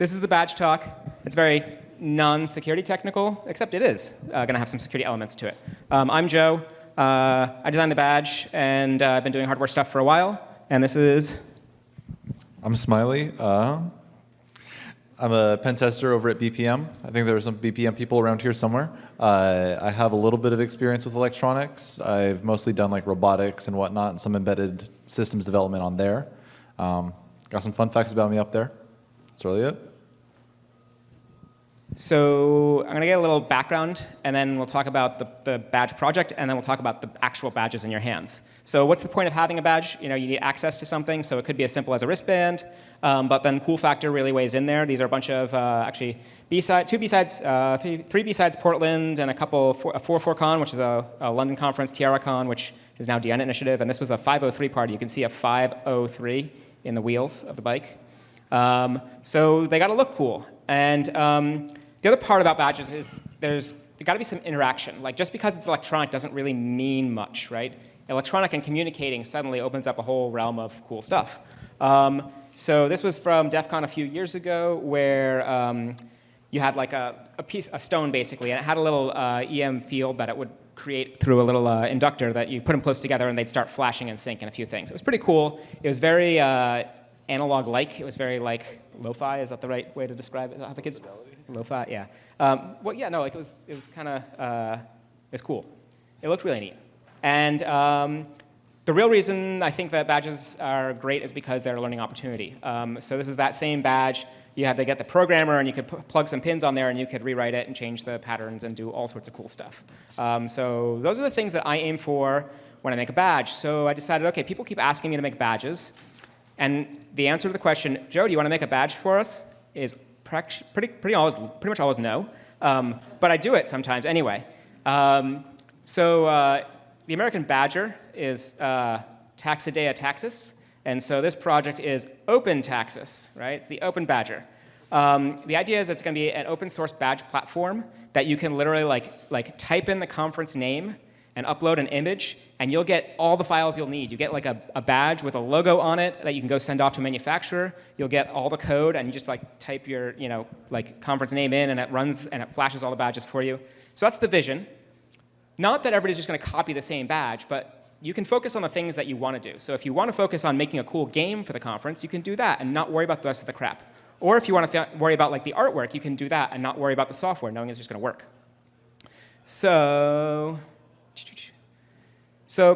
this is the badge talk. It's very non-security technical, except it is going to have some security elements to it. I'm Joe. I designed the badge, and I've been doing hardware stuff for a while. And this is... I'm Smiley. I'm a pen tester over at BPM. I think there are some BPM people around here somewhere. I have a little bit of experience with electronics. I've mostly done like robotics and whatnot, and some embedded systems development on there. Got some fun facts about me up there. That's really it. So I'm going to get a little background, and then we'll talk about the badge project, and then we'll talk about the actual badges in your hands. So what's the point of having a badge? You need access to something, so it could be as simple as a wristband, but then cool factor really weighs in there. These are a bunch of, actually, three BSides Portland, and a 404Con, which is a London conference, TiaraCon, which is now DN Initiative, and this was a 503 party. You can see a 503 in the wheels of the bike. So they got to look cool. And the other part about badges is there's got to be some interaction. Like, just because it's electronic doesn't really mean much, right? Electronic and communicating suddenly opens up a whole realm of cool stuff. So this was from DEF CON a few years ago, where you had like a stone basically, and it had a little EM field that it would create through a little inductor that you put them close together, and they'd start flashing in sync and a few things. It was pretty cool. It was very analog-like. It was very like lo-fi. Is that the right way to describe it? I think it's lo-fi. Yeah. Well, yeah. No, like it was kind of it's cool. It looked really neat. And the real reason I think that badges are great is because they're a learning opportunity. So this is that same badge. You had to get the programmer, and you could plug some pins on there, and you could rewrite it and change the patterns and do all sorts of cool stuff. So those are the things that I aim for when I make a badge. So I decided, OK, people keep asking me to make badges. And the answer to the question, Joe, do you want to make a badge for us, is pretty much always no. But I do it sometimes anyway. So the American Badger is Taxidea Taxis. And so this project is Open Taxis, right? It's the Open Badger. The idea is it's going to be an open source badge platform that you can literally like type in the conference name and upload an image, and you'll get all the files you'll need. You get like a badge with a logo on it that you can go send off to a manufacturer. You'll get all the code, and you just like type your like conference name in, and it runs and it flashes all the badges for you. So that's the vision. Not that everybody's just going to copy the same badge, but you can focus on the things that you want to do. So if you want to focus on making a cool game for the conference, you can do that and not worry about the rest of the crap. Or if you want to worry about like the artwork, you can do that and not worry about the software, knowing it's just going to work. So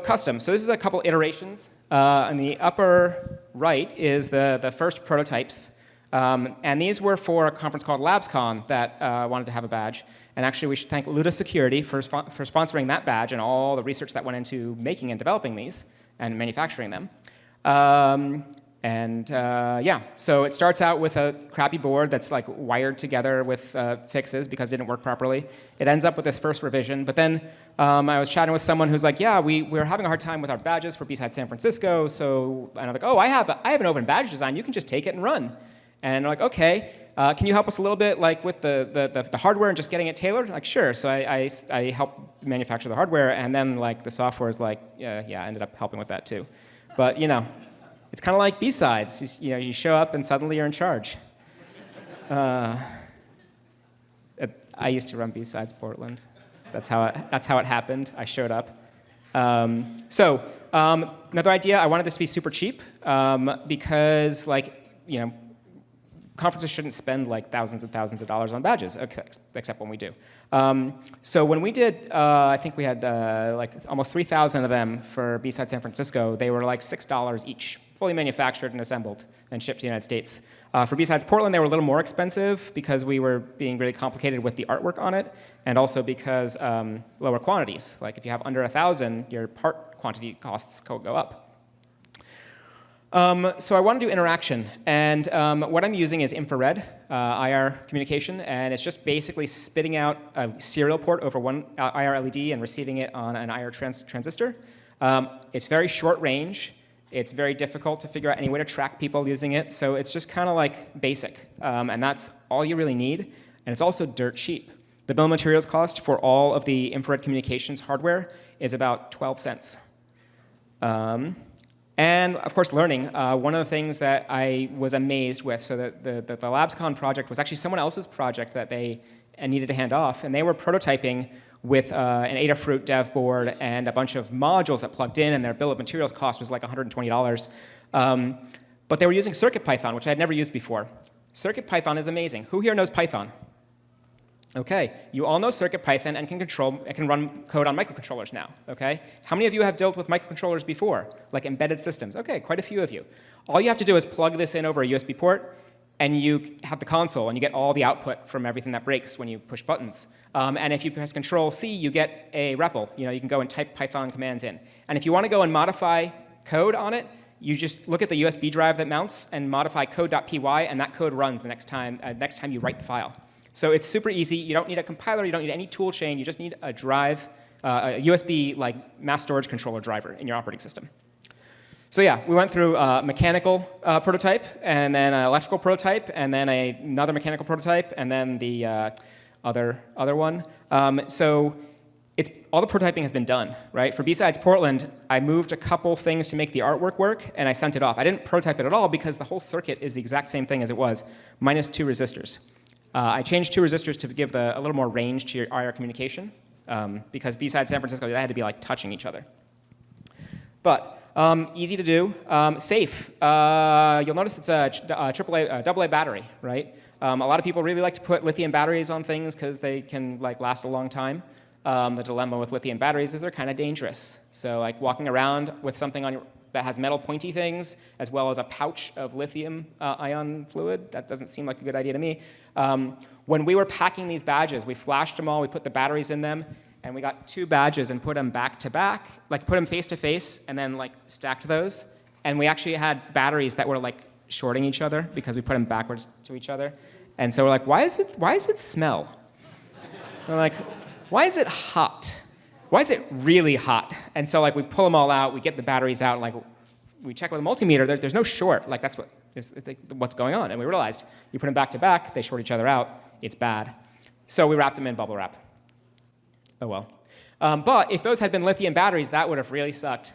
custom. So this is a couple iterations. On the upper right is the first prototypes. And these were for a conference called LabsCon that wanted to have a badge. And actually, we should thank Luda Security for sponsoring that badge and all the research that went into making and developing these and manufacturing them. Yeah, so it starts out with a crappy board that's like wired together with fixes because it didn't work properly. It ends up with this first revision. But then I was chatting with someone who's like, yeah, we're having a hard time with our badges for BSides San Francisco. So, and I'm like, oh, I have an open badge design. You can just take it and run. And they're like, OK, can you help us a little bit like with the hardware and just getting it tailored? Like, sure. So I help manufacture the hardware. And then like the software is like, yeah, I ended up helping with that too. But it's kind of like BSides. You show up and suddenly you're in charge. I used to run BSides Portland. That's how it happened. I showed up. Another idea. I wanted this to be super cheap because conferences shouldn't spend like thousands and thousands of dollars on badges, except when we do. So when we did, I think we had like almost 3,000 of them for BSides San Francisco. They were like $6 each, fully manufactured and assembled and shipped to the United States. For BSides Portland, they were a little more expensive because we were being really complicated with the artwork on it, and also because lower quantities. Like if you have under 1,000, your part quantity costs go up. So I want to do interaction, and what I'm using is infrared IR communication, and it's just basically spitting out a serial port over one IR LED and receiving it on an IR transistor. It's very short range. It's very difficult to figure out any way to track people using it, so it's just kind of like basic, and that's all you really need, and it's also dirt cheap. The bill of materials cost for all of the infrared communications hardware is about 12 cents. And of course, learning. One of the things that I was amazed with, so that the LabsCon project was actually someone else's project that they needed to hand off, and they were prototyping with an Adafruit dev board and a bunch of modules that plugged in, and their bill of materials cost was like $120. But they were using CircuitPython, which I had never used before. CircuitPython is amazing. Who here knows Python? Okay, you all know CircuitPython and can run code on microcontrollers now, okay? How many of you have dealt with microcontrollers before, like embedded systems? Okay, quite a few of you. All you have to do is plug this in over a USB port, and you have the console, and you get all the output from everything that breaks when you push buttons. And if you press Control-C, you get a REPL. You can go and type Python commands in. And if you want to go and modify code on it, you just look at the USB drive that mounts and modify code.py, and that code runs the next time you write the file. So it's super easy. You don't need a compiler. You don't need any tool chain. You just need a drive, a USB like mass storage controller driver in your operating system. So yeah, we went through a mechanical prototype, and then an electrical prototype, and then another mechanical prototype, and then the other one. So all the prototyping has been done, right? For BSides Portland, I moved a couple things to make the artwork work, and I sent it off. I didn't prototype it at all because the whole circuit is the exact same thing as it was, minus 2 resistors. I changed 2 resistors to give a little more range to your IR communication, because BSides San Francisco, they had to be like touching each other. But easy to do, safe. You'll notice it's a AA battery, right? A lot of people really like to put lithium batteries on things because they can last a long time. The dilemma with lithium batteries is they're kind of dangerous. So like walking around with something on that has metal pointy things, as well as a pouch of lithium ion fluid, that doesn't seem like a good idea to me. When we were packing these badges, we flashed them all, we put the batteries in them, and we got 2 badges and put them back to back, put them face to face, and then stacked those. And we actually had batteries that were shorting each other because we put them backwards to each other. And so we're like, why is it smell? We're like, why is it hot? Why is it really hot? And so we pull them all out, we get the batteries out, we check with a multimeter, there's no short, that's what's going on. And we realized you put them back to back, they short each other out, it's bad. So we wrapped them in bubble wrap. Oh well. But if those had been lithium batteries, that would have really sucked,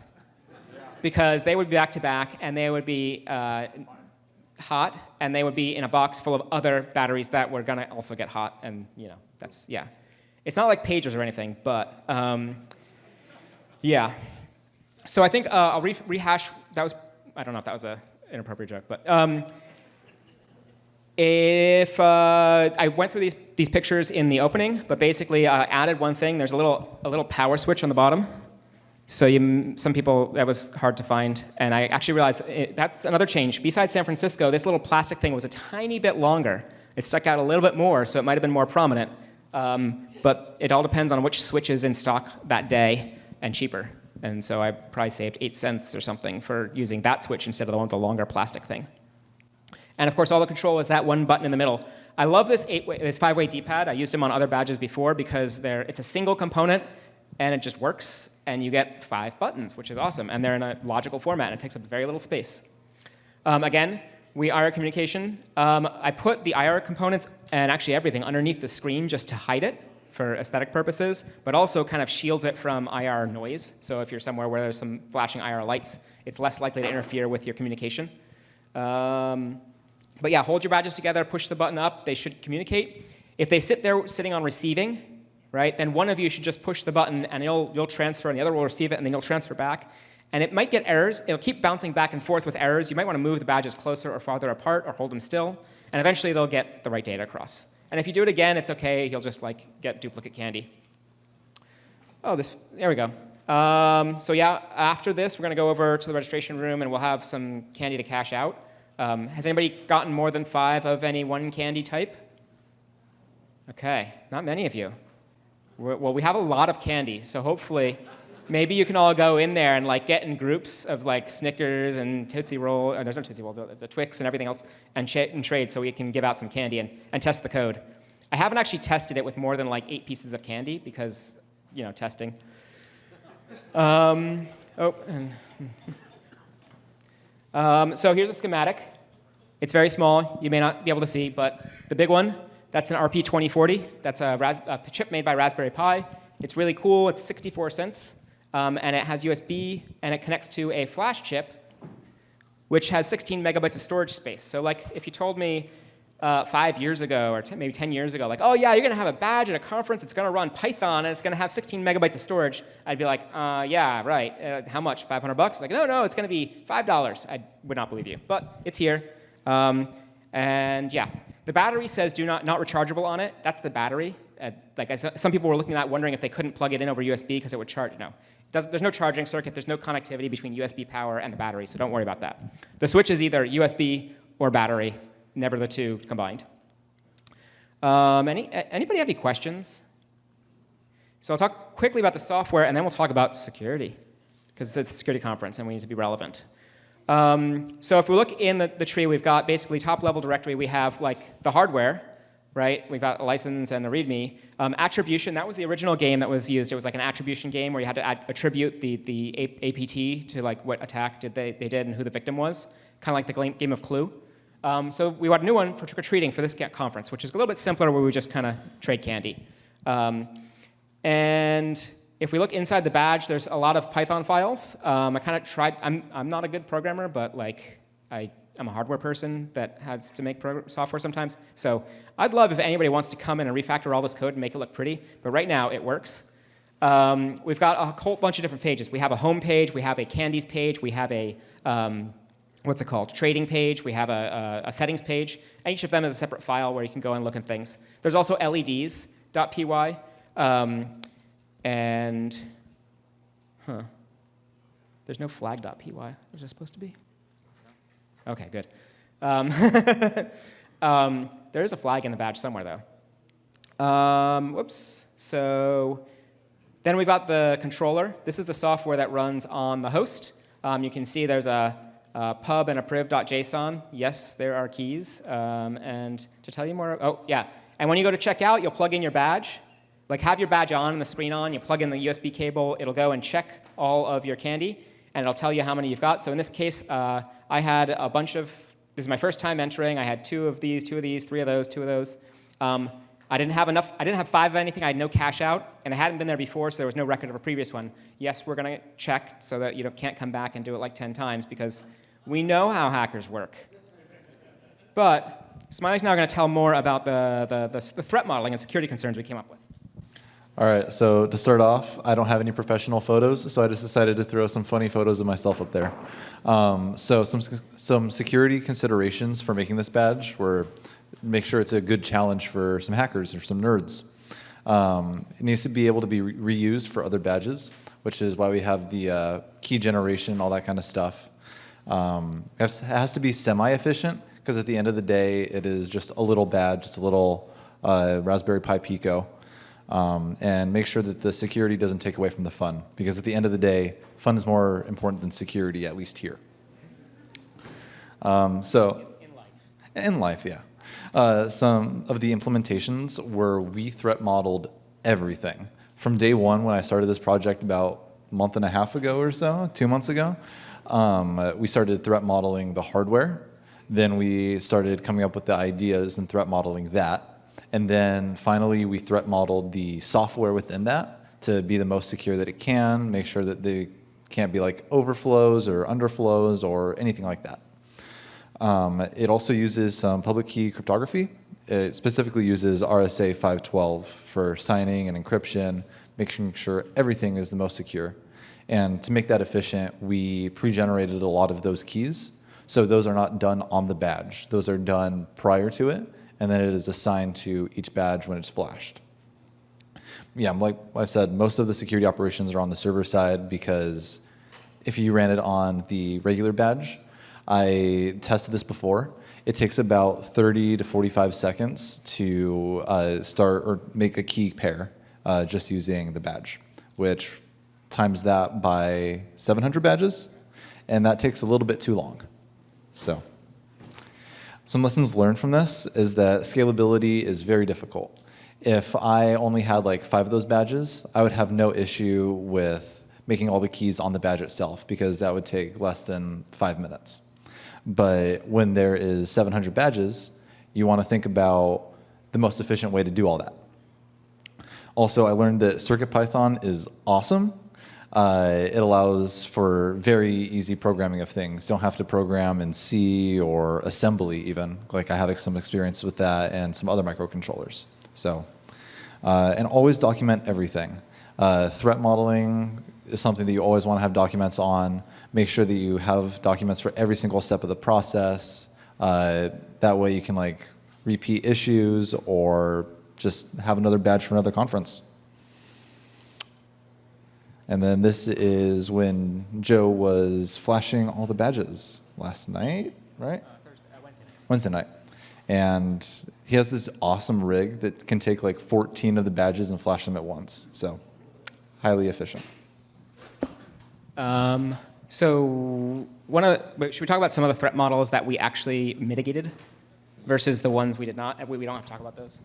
because they would be back to back, and they would be hot, and they would be in a box full of other batteries that were going to also get hot, and that's, yeah. It's not like pagers or anything, but yeah. So I think I'll rehash. I don't know if that was an inappropriate joke, but if I went through these pictures in the opening, but basically added one thing. There's a little power switch on the bottom. So some people, that was hard to find, and I actually realized that's another change. Besides San Francisco, this little plastic thing was a tiny bit longer. It stuck out a little bit more, so it might have been more prominent. But it all depends on which switch is in stock that day and cheaper. And so I probably saved 8 cents or something for using that switch instead of the one with the longer plastic thing. And of course, all the control is that one button in the middle. I love this 5-way D-pad. I used them on other badges before because it's a single component, and it just works, and you get 5 buttons, which is awesome. And they're in a logical format, and it takes up very little space. Again, we IR communication. I put the IR components and actually everything underneath the screen just to hide it for aesthetic purposes, but also kind of shields it from IR noise. So if you're somewhere where there's some flashing IR lights, it's less likely to interfere with your communication. But yeah, hold your badges together, push the button up. They should communicate. If they sit there sitting on receiving, right, then one of you should just push the button, and you'll transfer, and the other will receive it, and then you'll transfer back. And it might get errors. It'll keep bouncing back and forth with errors. You might want to move the badges closer or farther apart or hold them still. And eventually, they'll get the right data across. And if you do it again, it's OK. You'll just get duplicate candy. Oh, there we go. So yeah, after this, we're going to go over to the registration room, and we'll have some candy to cash out. Has anybody gotten more than 5 of any one candy type? OK, not many of you. Well, we have a lot of candy, so hopefully, maybe you can all go in there and get in groups of Snickers and Tootsie Roll. There's no Tootsie Rolls, the Twix and everything else, and trade so we can give out some candy and test the code. I haven't actually tested it with more than 8 pieces of candy because, testing. So here's a schematic. It's very small. You may not be able to see, but the big one, that's an RP2040. That's a chip made by Raspberry Pi. It's really cool. It's 64 cents. And it has USB, and it connects to a flash chip which has 16 megabytes of storage space. So like if you told me 5 years ago or maybe 10 years ago, like, oh yeah, you're going to have a badge at a conference, it's going to run Python, and it's going to have 16 megabytes of storage, I'd be like, yeah, right. How much? $500? Like, no, it's going to be $5. I would not believe you, but it's here. And yeah, the battery says not rechargeable on it. That's the battery. Some people were looking at that, wondering if they couldn't plug it in over USB because it would charge. No, there's no charging circuit. There's no connectivity between USB power and the battery, so don't worry about that. The switch is either USB or battery, never the two combined. Anybody have any questions? So I'll talk quickly about the software, and then we'll talk about security, because it's a security conference, and we need to be relevant. So if we look in the tree, we've got basically top-level directory. We have like the hardware, right? We've got a license and a README. Attribution, that was the original game that was used. It was like an attribution game where you had to attribute the APT to like what attack they did and who the victim was, kind of like the game of Clue. So we got a new one for trick-or-treating for this conference, which is a little bit simpler, where we just kind of trade candy. And if we look inside the badge, there's a lot of Python files. I kind of tried. I'm not a good programmer, but like I'm a hardware person that has to make software sometimes. So I'd love if anybody wants to come in and refactor all this code and make it look pretty. But right now it works. We've got a whole bunch of different pages. We have a home page. We have a candies page. We have a what's it called? Trading page. We have a settings page. And each of them is a separate file where you can go and look at things. There's also LEDs.py. And, there's no flag.py. Was there supposed to be? OK, good. There is a flag in the badge somewhere, though. Whoops. So then we've got the controller. This is the software that runs on the host. You can see there's a pub and a priv.json. Yes, there are keys. And to tell you more, oh, yeah. And when you go to check out, you'll plug in your badge. Like have your badge on and the screen on, you plug in the USB cable, it'll go and check all of your candy, and it'll tell you how many you've got. So in this case, I had a bunch of, this is my first time entering, I had 2 of these, 2 of these, 3 of those, 2 of those. I didn't have enough, I didn't have 5 of anything, I had no cash out, and I hadn't been there before, so there was no record of a previous one. Yes, we're going to check so that you can't come back and do it like 10 times, because we know how hackers work. But Smiley's now going to tell more about the threat modeling and security concerns we came up with. All right, so to start off, I don't have any professional photos, so I just decided to throw some funny photos of myself up there. So some security considerations for making this badge were make sure it's a good challenge for some hackers or some nerds. It needs to be able to be reused for other badges, which is why we have the key generation, all that kind of stuff. It has to be semi-efficient, because at the end of the day, it is just a little badge. It's a little Raspberry Pi Pico. And make sure that the security doesn't take away from the fun, because at the end of the day, fun is more important than security, at least here. In life, yeah. Some of the implementations were we threat modeled everything. From day one, when I started this project about a month and a half ago or so, 2 months ago, we started threat modeling the hardware. Then we started coming up with the ideas and threat modeling that. And then finally, we threat modeled the software within that to be the most secure that it can, make sure that they can't be like overflows or underflows or anything like that. It also uses some public key cryptography. It specifically uses RSA 512 for signing and encryption, making sure everything is the most secure. And to make that efficient, we pre-generated a lot of those keys. So those are not done on the badge. Those are done prior to it, and then it is assigned to each badge when it's flashed. Yeah, like I said, most of the security operations are on the server side, because if you ran it on the regular badge, I tested this before, it takes about 30 to 45 seconds to start or make a key pair just using the badge, which times that by 700 badges, and that takes a little bit too long. So some lessons learned from this is that scalability is very difficult. If I only had like 5 of those badges, I would have no issue with making all the keys on the badge itself, because that would take less than 5 minutes. But when there is 700 badges, you want to think about the most efficient way to do all that. Also, I learned that CircuitPython is awesome. It allows for very easy programming of things. Don't have to program in C or assembly even. Like I have some experience with that and some other microcontrollers. So, and always document everything. Threat modeling is something that you always want to have documents on. Make sure that you have documents for every single step of the process. That way you can like repeat issues or just have another badge for another conference. And then this is when Joe was flashing all the badges last night, right? Wednesday night. And he has this awesome rig that can take like 14 of the badges and flash them at once. So highly efficient. So should we talk about some of the threat models that we actually mitigated versus the ones we did not? We don't have to talk about those.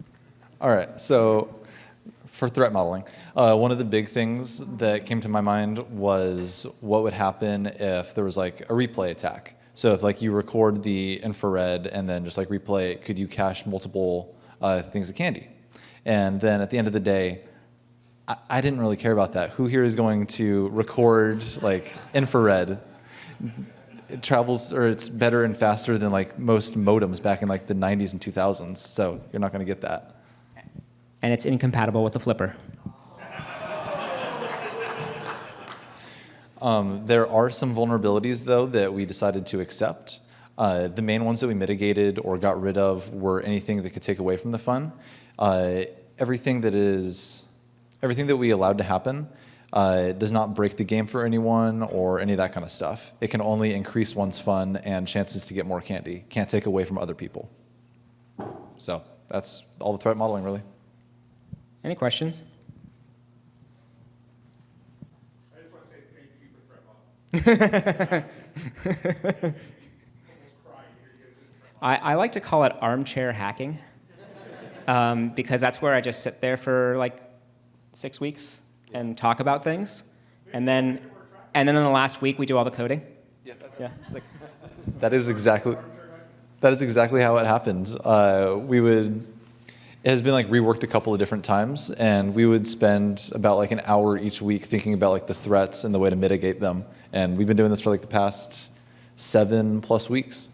All right, so for threat modeling, one of the big things that came to my mind was what would happen if there was like a replay attack. So if like you record the infrared and then just like replay it, could you cache multiple things of candy? And then at the end of the day, I didn't really care about that. Who here is going to record like infrared? It travels, or it's better and faster than like most modems back in like the 90s and 2000s. So you're not going to get that. And it's incompatible with the flipper. There are some vulnerabilities though that we decided to accept. The main ones that we mitigated or got rid of were anything that could take away from the fun. Everything that we allowed to happen does not break the game for anyone or any of that kind of stuff. It can only increase one's fun and chances to get more candy. Can't take away from other people. So that's all the threat modeling, really. Any questions? I just want to say thank you for threat modeling. I like to call it armchair hacking because that's where I just sit there for like 6 weeks and talk about things, and then in the last week we do all the coding. Yeah, it's like that is exactly how it happened. It has been like reworked a couple of different times, and we would spend about like an hour each week thinking about like the threats and the way to mitigate them. And we've been doing this for like the past 7+ weeks.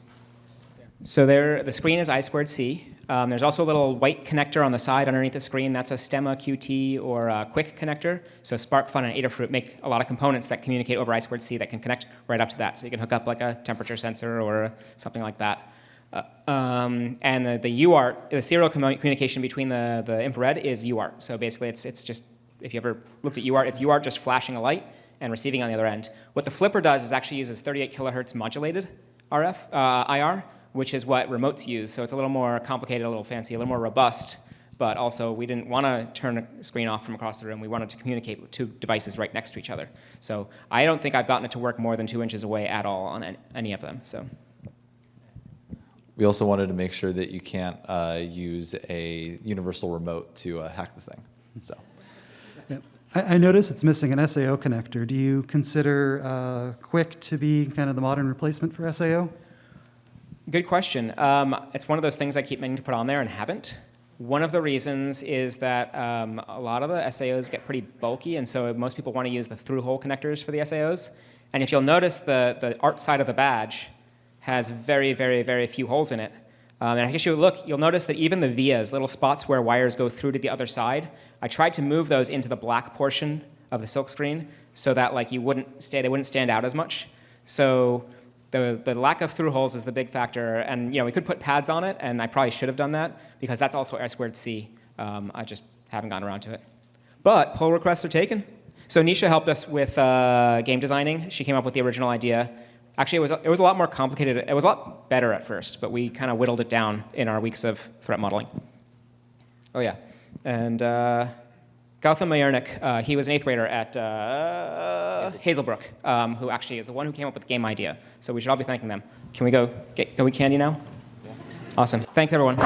So the screen is I2C. There's also a little white connector on the side underneath the screen. That's a Stemma QT or a Quick connector. So SparkFun and Adafruit make a lot of components that communicate over I2C that can connect right up to that. So you can hook up like a temperature sensor or something like that. And the UART, the serial communication between the infrared is UART. So basically it's just, if you ever looked at UART, it's UART just flashing a light and receiving on the other end. What the flipper does is actually uses 38 kilohertz modulated IR, which is what remotes use. So it's a little more complicated, a little fancy, a little more robust. But also, we didn't want to turn a screen off from across the room. We wanted to communicate with two devices right next to each other. So I don't think I've gotten it to work more than 2 inches away at all on any of them. So. We also wanted to make sure that you can't use a universal remote to hack the thing. So. Yep. I notice it's missing an SAO connector. Do you consider Quick to be kind of the modern replacement for SAO? Good question. It's one of those things I keep meaning to put on there and haven't. One of the reasons is that a lot of the SAOs get pretty bulky, and so most people want to use the through-hole connectors for the SAOs. And if you'll notice, the art side of the badge has very, very, very few holes in it. And I guess you'll notice that even the vias, little spots where wires go through to the other side, I tried to move those into the black portion of the silk screen so that like they wouldn't stand out as much. So the lack of through holes is the big factor, and we could put pads on it, and I probably should have done that because that's also I2C. I just haven't gotten around to it. But pull requests are taken. So Nisha helped us with game designing. She came up with the original idea. Actually, it was a lot more complicated. It was a lot better at first, but we kind of whittled it down in our weeks of threat modeling. Oh yeah, and Gautam Mayernik, he was an 8th grader at Hazelbrook, who actually is the one who came up with the game idea. So we should all be thanking them. Can we go get candy now? Yeah. Awesome. Thanks, everyone.